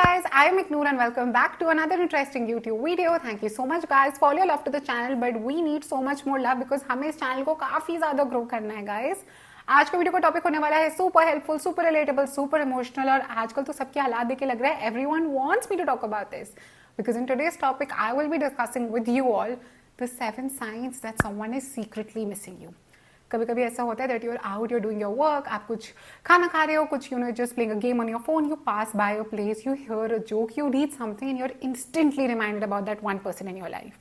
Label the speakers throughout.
Speaker 1: guys, I am Iknoor and welcome back to another interesting YouTube video. Thank you so much guys for your love to the channel, but we need so much more love because हमें इस channel को काफी ज्यादा grow करना है guys. आज का video का टॉपिक होने वाला है super helpful, super relatable, super emotional और आजकल तो सबके हालात देख के लग रहा है everyone wants me to talk about this because in today's topic I will be discussing with you all the 7 signs that someone is secretly missing you. कभी कभी ऐसा होता है that you're out, you're doing your work, आप कुछ खाना खा रहे हो, कुछ just playing a game on your phone, you pass by a place, you hear a joke, you read something and you're instantly reminded about that one person in your life.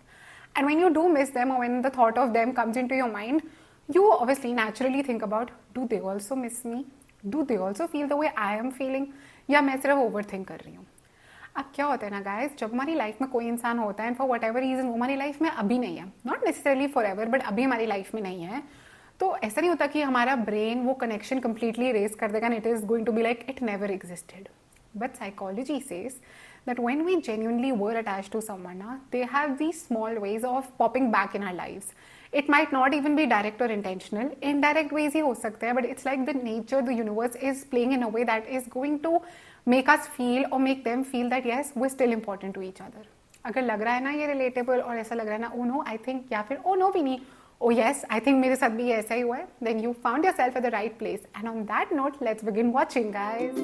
Speaker 1: And when you do miss them or when the thought of them comes into your mind, you obviously naturally think about, do they also miss me? Do they also feel the way I am feeling? या मैं सिर्फ overthink कर रही हूँ. अब क्या होता है ना गाइस, जब हमारी लाइफ में कोई इंसान होता है फॉर वट एवर रीजन वो हमारी लाइफ में अभी नहीं है, not necessarily for ever but अभी हमारी लाइफ में नहीं है, तो ऐसा नहीं होता कि हमारा ब्रेन वो कनेक्शन कंप्लीटली इरेज कर देगा, it is going to be like it never existed. But psychology says that when we genuinely were attached to someone, they have these small ways of popping back in our lives. It might not even be direct or intentional. Indirect ways ही हो सकते हैं, but it's like the nature, the universe is playing in a way that is going to make us feel or make them feel that yes, we're still important to each other. अगर लग रहा है ना ये relatable और ऐसा लग रहा है ना, oh no, I think, या फिर oh no भी नहीं, oh yes, I think मेरे साथ भी ऐसा ही हुआ है, then you found yourself at the right place. And on that note, let's begin watching, guys.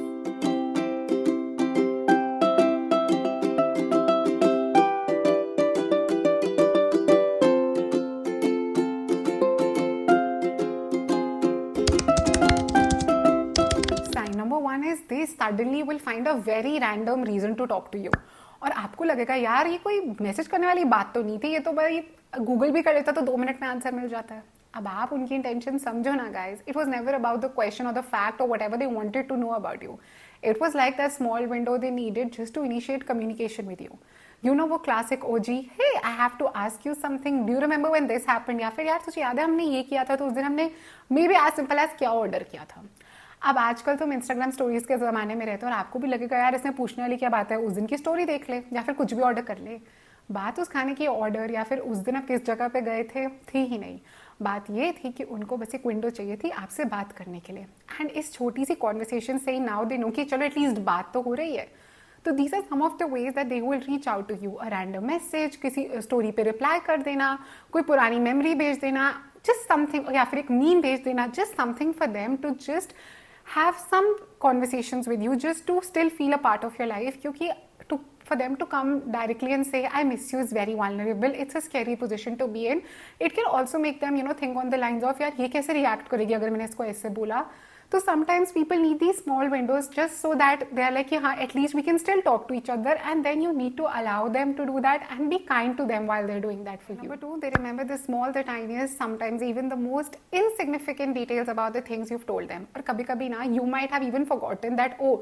Speaker 1: They suddenly will find a very random reason to talk to you. और आपको लगेगा यार ये कोई मैसेज करने वाली बात तो नहीं थी, ये तो भाई गूगल भी कर लेता तो 2 मिनट में आंसर मिल जाता है. अब आप उनकी इंटेंशन समझो ना guys. It was never about the question or the fact or whatever they wanted to know about you. It was like that small window they needed just to initiate communication with you. You know वो classic OG, hey I have to ask you something, do you remember when this happened, या फिर यार तुझे याद है हमने ये किया था, तो उस दिन हमने maybe as simple as क्या ऑर्डर किया था. अब आजकल तुम इंस्टाग्राम स्टोरीज के ज़माने में रहते हो और आपको भी लगेगा यार इसमें पूछने वाली क्या बात है, उस दिन की स्टोरी देख ले या फिर कुछ भी ऑर्डर कर ले. बात उस खाने की ऑर्डर या फिर उस दिन आप किस जगह पे गए थे थी ही नहीं. बात ये थी कि उनको बस एक विंडो चाहिए थी आपसे बात करने के लिए. एंड इस छोटी सी कॉन्वर्सेशन से ही नाउ दे नो कि चलो एटलीस्ट बात तो हो रही है. तो these are some of the ways that they will reach out to you. A random message, किसी स्टोरी पे रिप्लाई कर देना, कोई पुरानी मेमोरी भेज देना, जस्ट समथिंग, या फिर एक मीम भेज देना, just something for them to just have some conversations with you just to still feel a part of your life. क्योंकि for them to come directly and say I miss you is very vulnerable. It's a scary position to be in. It can also make them think on the lines of यार ये कैसे react करेगी अगर मैंने इसको ऐसे बोला. तो sometimes people need these small windows just so that they are like हाँ at least we can still talk to each other, and then you need to allow them to do that and be kind to them while they're doing that for you. Number 2, they remember the small, the tiniest, sometimes even the most insignificant details about the things you've told them. और कभी कभी ना you might have even forgotten that oh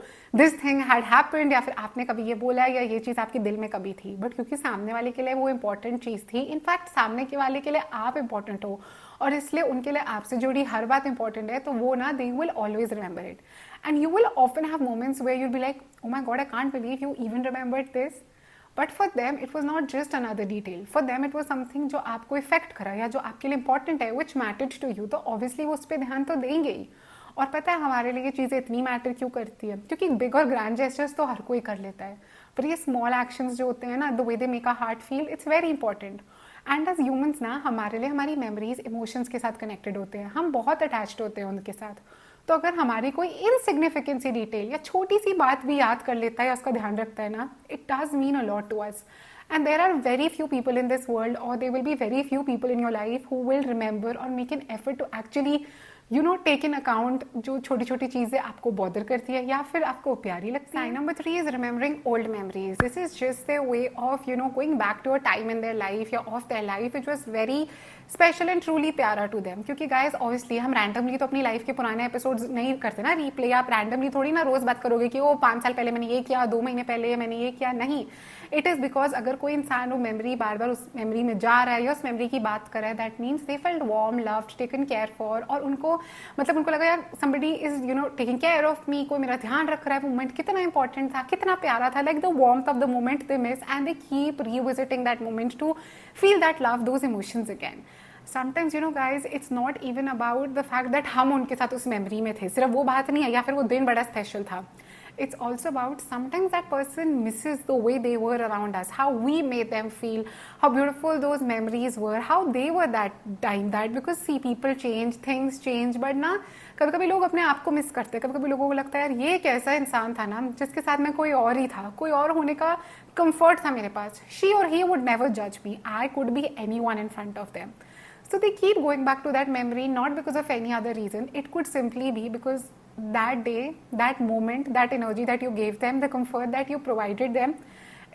Speaker 1: this thing had happened, या फिर आपने कभी ये बोला या ये चीज़ आपके दिल में कभी थी, बट क्योंकि सामने वाले के लिए वो important चीज़ थी, इनफैक्ट सामने के वाले के लिए आप important हो और इसलिए उनके लिए आपसे जुड़ी हर बात इंपॉर्टेंट है, तो वो ना they will always remember it. And you will often have moments where you be like oh my god I can't believe you even remembered this. But for them it was not just another detail, for them it was something जो आपको effect करा या जो आपके लिए important है, विच mattered to you. तो obviously वो उस पर ध्यान तो देंगे ही. और पता है हमारे लिए ये चीज़ें इतनी मैटर क्यों करती है, क्योंकि बिग और ग्रैंड जेस्चर्स तो हर कोई कर लेता है, पर ये स्मॉल एक्शंस जो होते हैं ना, the way they make a heart feel, it's very important. And as humans ना हमारे लिए हमारी मेमोरीज इमोशंस के साथ कनेक्टेड होते हैं, हम बहुत अटैच्ड होते हैं उनके साथ. तो अगर हमारी कोई इनसिग्निफिकेंट सी डिटेल या छोटी सी बात भी याद कर लेता है या उसका ध्यान रखता है ना, it does mean a lot to us. And there are very few people in this world, or there will be very few people in your life who will remember or make an effort to actually take in account जो छोटी छोटी चीज़ें आपको bother करती है या फिर आपको प्यारी लगती है. Number 3 is remembering old memories. This is just the way of going back to a time in their life या of their life which was very special and truly प्यारा टू देम. क्योंकि गाइज ऑब्वियसली हम randomly तो अपनी life के पुराने episodes नहीं करते ना रीप्ले. आप रैंडमली थोड़ी ना रोज बात करोगे कि वो 5 साल पहले मैंने ये किया, 2 महीने पहले मैंने ये किया. नहीं, इट इज बिकॉज अगर कोई इंसान वो मेमोरी बार बार उस मेमोरी में जा रहा है या उस मेमोरी की बात कर रहा है, that means they felt warm, loved, taken care for. और उनको मतलब उनको लगा यार somebody is taking care of me, कोई मेरा ध्यान रख रहा है. मोमेंट कितना इंपॉर्टेंट था, कितना प्यारा था, like the warmth of the moment they miss and they keep revisiting that moment to feel that love, those emotions again. Sometimes guys it's not even about the fact that हम उनके साथ उस memory में थे, सिर्फ वो बात नहीं है या फिर वो दिन बड़ा स्पेशल था. It's also about sometimes that person misses the way they were around us, how we made them feel, how beautiful those memories were, how they were that time, that because see people change, things change, but ना कभी कभी लोग अपने आप को miss करते हैं. कभी कभी लोगों को लगता है यार ये एक ऐसा इंसान था ना जिसके साथ में कोई और ही था, कोई और होने का कंफर्ट था मेरे पास. शी और ही वुड नेवर जज me, I could be anyone in front of them. So they keep going back to that memory, not because of any other reason. It could simply be because that day, that moment, that energy that you gave them, the comfort that you provided them,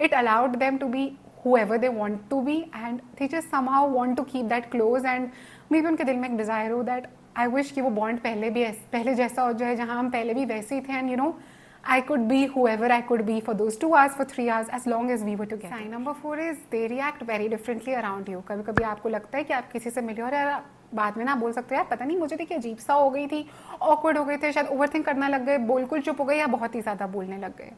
Speaker 1: it allowed them to be whoever they want to be, and they just somehow want to keep that close. And maybe उनके दिल में एक desire हो that I wish कि वो bond पहले जैसा हो जाए, जहाँ हम पहले भी वैसे ही थे, and you know I could be whoever I could be for those 2 hours, for 3 hours, as long as we were together. Sign number 4 is they react very differently around you. कभी कभी आपको लगता है कि आप किसी से मिले और यार बाद में ना बोल सकते हो यार पता नहीं मुझे देखिए अजीब सा हो गई थी, awkward हो गए थे, शायद ओवरथिंक करने लग गए, बोलकुल चुप हो गए या बहुत ही ज़्यादा बोलने लग गए.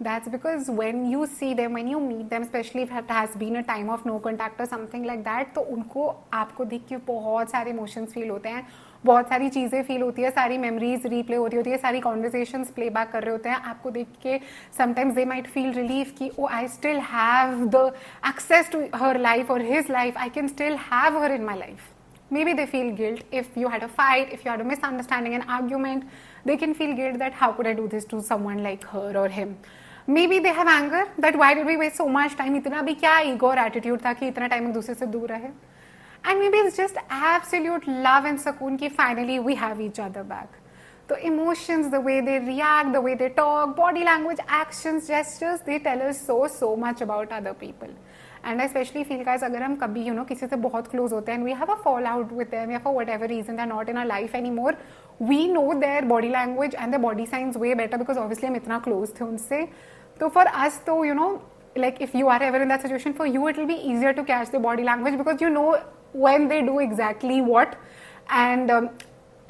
Speaker 1: That's because when you see them, when you meet them, especially if it has been a time of no contact or something like that, तो उनको आपको देख के बहुत सारे इमोशंस फील होते हैं, बहुत सारी चीज़ें फील होती है, सारी मेमोरीज रीप्ले होती होती है, सारी कॉन्वर्सेशंस प्ले बैक कर रहे होते हैं. आपको देख के sometimes they might feel relief कि oh I still have the access to her life और his life, I can still have her in my life. Maybe they feel guilt if you had a fight, if you had a misunderstanding, an argument. They can feel guilt that how could I do this to someone like her or him. Maybe they have anger that why did we waste so much time. इतना भी क्या ego और attitude था कि इतना time एक दूसरे से दूर रहे. And maybe it's just absolute love and sukoon कि finally we have each other back. The emotions, the way they react, the way they talk, body language, actions, gestures, they tell us so much about other people. And I especially feel guys अगर हम कभी किसी से बहुत close होते हैं and we have a fallout with them या for whatever reason they're not in our life anymore, we know their body language and their body signs way better because obviously हम इतना close थे उनसे. तो for us तो like if you are ever in that situation, for you it will be easier to catch the body language because you know when they do exactly what, and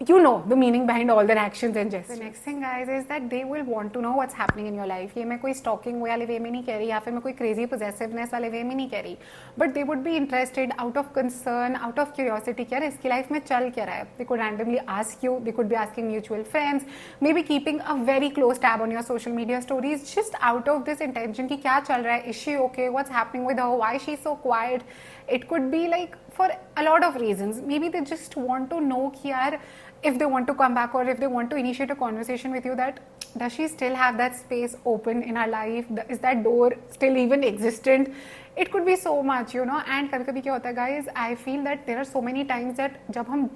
Speaker 1: you know the meaning behind all their actions and gestures. The next thing guys is that they will want to know what's happening in your life. ये मैं कोई stalking वाले वे में नहीं कह रही या फिर मैं कोई crazy possessiveness वाले वे में नहीं कह रही, but they would be interested out of concern, out of curiosity कि यार इसकी life में चल क्या रहा है. They could randomly ask you, they could be asking mutual friends, maybe keeping a very close tab on your social media stories just out of this intention कि क्या चल रहा है, is she okay, what's happening with her, why is she so quiet. It could be like for a lot of reasons. Maybe they just want to know कि यार if they want to come back or if they want to initiate a conversation with you, that does she still have that space open in her life, is that door still even existent. It could be so much and कभी कभी क्या होता है guys, I feel that there are so many times that जब हम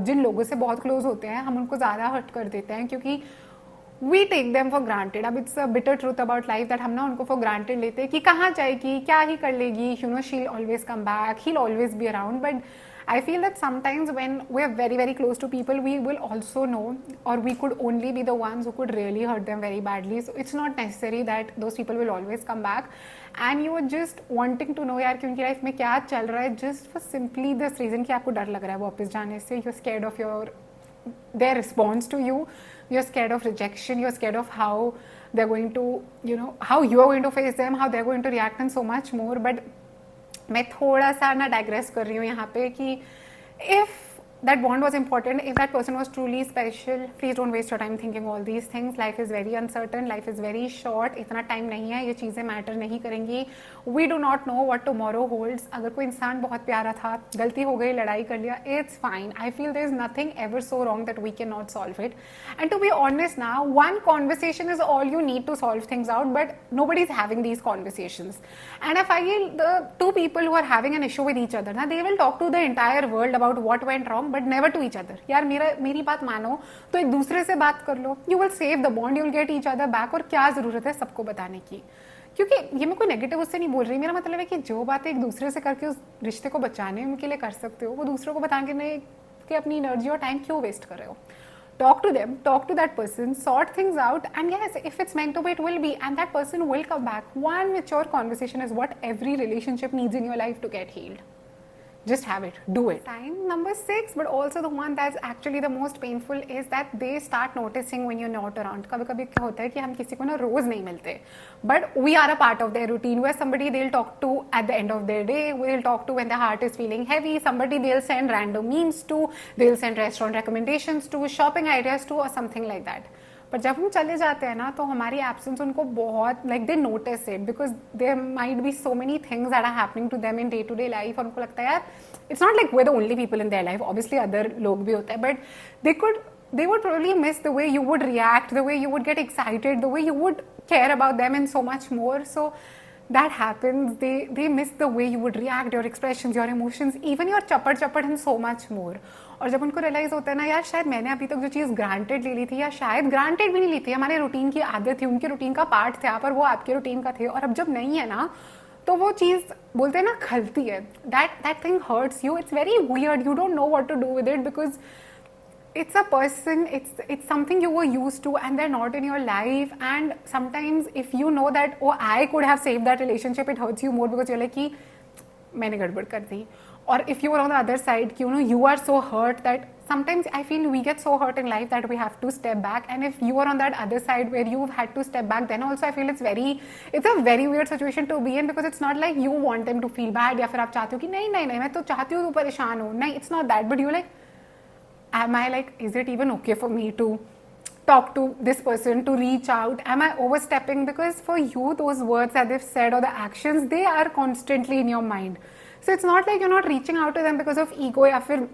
Speaker 1: जिन लोगों से बहुत close होते हैं हम उनको ज़्यादा hurt कर देते हैं क्योंकि we take them for granted. अब it's a bitter truth about life that हम ना उनको for granted लेते हैं कि कहाँ जाएगी, क्या ही कर लेगी, she'll always come back, he'll always be around. But I feel that sometimes when we're very close to people, we will also know, or we could only be the ones who could really hurt them very badly. So it's not necessary that those people will always come back. And you are just wanting to know यार कि उनकी life में क्या चल रहा है, just for simply this reason कि आपको डर लग रहा है वापस जाने से. You're scared of their response to you. You're scared of rejection. You're scared of how they're going to, how you are going to face them, how they're going to react, and so much more. But मैं थोड़ा सा ना digress कर रही हूँ यहाँ पे कि if that bond was important, if that person was truly special, please don't waste your time thinking all these things. Life is very uncertain, life is very short. इतना टाइम नहीं है, ये चीज़ें मैटर नहीं करेंगी. We do not know what tomorrow holds. अगर कोई इंसान बहुत प्यारा था, गलती हो गई, लड़ाई कर लिया, it's fine. I feel there is nothing ever so wrong that we cannot solve it. And to be honest now, one conversation is all you need to solve things out, but nobody is having these conversations. And I feel the two people who are having an issue with each other, ना, they will talk to the entire world about what went wrong, but never to each other. यार मेरी बात मानो तो एक दूसरे से बात कर लो. You will save the bond, you will get each other back. और क्या जरूरत है सबको बताने की, क्योंकि ये मैं कोई नेगेटिव उससे नहीं बोल रही. मेरा मतलब है कि जो बातें एक दूसरे से करके उस रिश्ते को बचाने उनके लिए कर सकते हो, वो दूसरों को बताने के अपनी एनर्जी और टाइम क्यों वेस्ट कर रहे हो. Talk to them, talk to that person, sort things out, and yes, if it's meant to be, it will be, and that person will come back. One mature conversation is what every relationship needs in your life to get healed. Just have it, do it. Sign number 6, but also the one that's actually the most painful, is that they start noticing when you're not around. कभी कभी क्या होता है कि हम किसी को ना रोज नहीं मिलते, but we are a part of their routine. Where somebody they'll talk to at the end of their day, they'll talk to when their heart is feeling heavy, somebody they'll send random memes to, they'll send restaurant recommendations to, shopping ideas to, or something like that. पर जब हम चले जाते हैं ना तो हमारी absence उनको बहुत like they notice it because there might be so many things that are happening to them in day to day life और उनको लगता है यार it's not like we the only people in their life, obviously other लोग भी होते हैं, but they would probably miss the way you would react, the way you would get excited, the way you would care about them and so much more. So that happens. They miss the way you would react, your expressions, your emotions, even your chapad and so much more. और जब उनको realise होता है ना यार शायद मैंने अभी तक जो चीज़ ग्रांटेड ले ली थी या शायद ग्रांटेड भी नहीं ली थी, हमारे रूटीन की आदत थी, उनके रूटीन का पार्ट था पर वो आपके रूटीन का थे, और अब जब नहीं है ना तो वो चीज़ बोलते हैं ना खलती है, that thing hurts you. It's very weird. You don't know what to do with it because it's a person, it's something you were used to and they're not in your life, and sometimes if you know that oh I could have saved that relationship, it hurts you more because you're like कि मैंने गड़बड़ कर दी. Or if you were on the other side, you know, you are so hurt that sometimes I feel we get so hurt in life that we have to step back, and if you are on that other side where you've had to step back, then also I feel it's a very weird situation to be in because it's not like you want them to feel bad या फिर आप चाहते हो कि नहीं मैं तो चाहती हूँ तू परेशान हो, नहीं, it's not that, but you're like am I like, is it even okay for me to talk to this person, to reach out? Am I overstepping? Because for you, those words that they've said or the actions, they are constantly in your mind. So it's not like you're not reaching out to them because of ego या फिर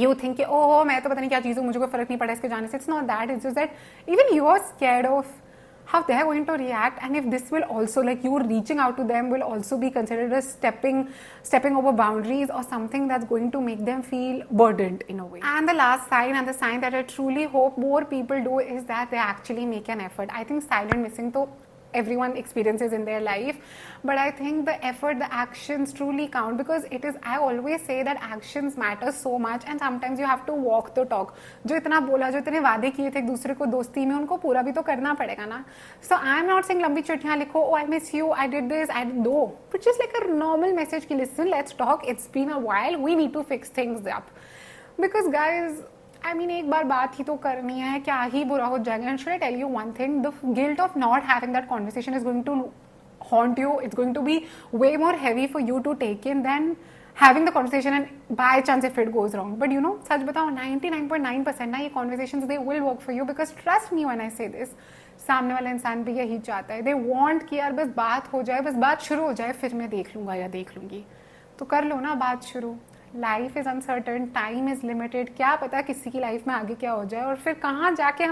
Speaker 1: you think कि oh मैं तो पता नहीं क्या चीज़ हूँ, मुझे कोई फर्क नहीं पड़ा इसके जाने से. It's not that. It's just that even you are scared of how they're going to react, and if this will also, like you reaching out to them will also be considered as stepping over boundaries or something that's going to make them feel burdened in a way. And the last sign, and the sign that I truly hope more people do, is that they actually make an effort. I think silent missing to everyone experiences in their life, but I think the effort, the actions truly count, because it is, I always say that actions matter so much, and sometimes you have to walk the talk. जो इतना बोला, जो इतने वादे किए थे एक दूसरे को दोस्ती में, उनको पूरा भी तो करना पड़ेगा ना. So I am not saying लंबी चिट्ठियाँ लिखो, oh I miss you, I did this, I did no, but just like a normal message कि listen, let's talk, it's been a while, we need to fix things up, because guys, I mean, एक बार बात ही तो करनी है, क्या ही बुरा हो जाएगा. And should I tell you one thing? The guilt of not having that conversation is going to haunt you. It's going to be way more heavy for you to take in than having the conversation and by chance if it goes wrong. But you know, सच बताओ 99.9% ना ये conversations they will work for you, because trust me when I say this, सामने वाला इंसान भी यही चाहता है. They want कि यार बस बात हो जाए, बस बात शुरू हो जाए, फिर मैं देख लूँगा या देख लूँगी. तो कर लो ना बात शुरू. Life is uncertain, time is limited, क्या पता किसी की लाइफ में आगे क्या हो जाए और फिर कहाँ जाके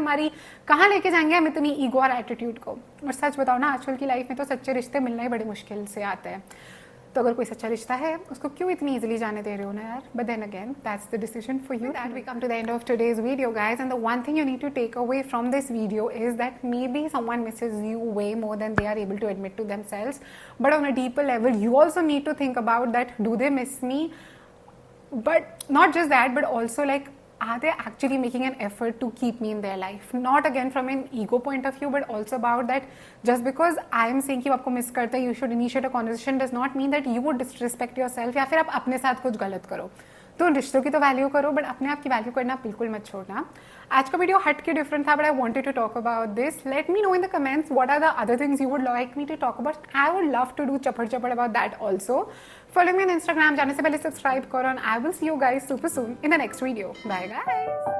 Speaker 1: कहाँ लेके जाएंगे हम इतनी ईगो और एटीट्यूड को. और सच बताओ ना, आजकल की लाइफ में तो सच्चे रिश्ते मिलना ही बड़े मुश्किल से आते हैं. तो अगर कोई सच्चा रिश्ता है उसको क्यों इतनी इजीली जाने दे रहे हो ना यार. But then again that's the decision for you. That we come to the end of today's video guys, and the one thing you need to take away from this video is that maybe someone misses you way more than they are able to admit to themselves, but on a deeper level you also need to think about that, do they miss me? But not just that, but also like, are they actually making an effort to keep me in their life? Not again from an ego point of view, but also about that just because I am saying कि आपको miss करता है, you should initiate a conversation, does not mean that you would disrespect yourself या फिर आप अपने साथ कुछ गलत करो. तो रिश्तों की तो वैल्यू करो, बट अपने आप की वैल्यू करना बिल्कुल मत छोड़ना. आज का वीडियो हट के डिफरेंट था, but I wanted to talk about this. Let me know in the comments what are the other things you would like me to talk about. I would love to do चपड़ about that also. Follow me on Instagram, जाने से पहले subscribe करो, and I will see you guys super soon in the next video. Bye guys.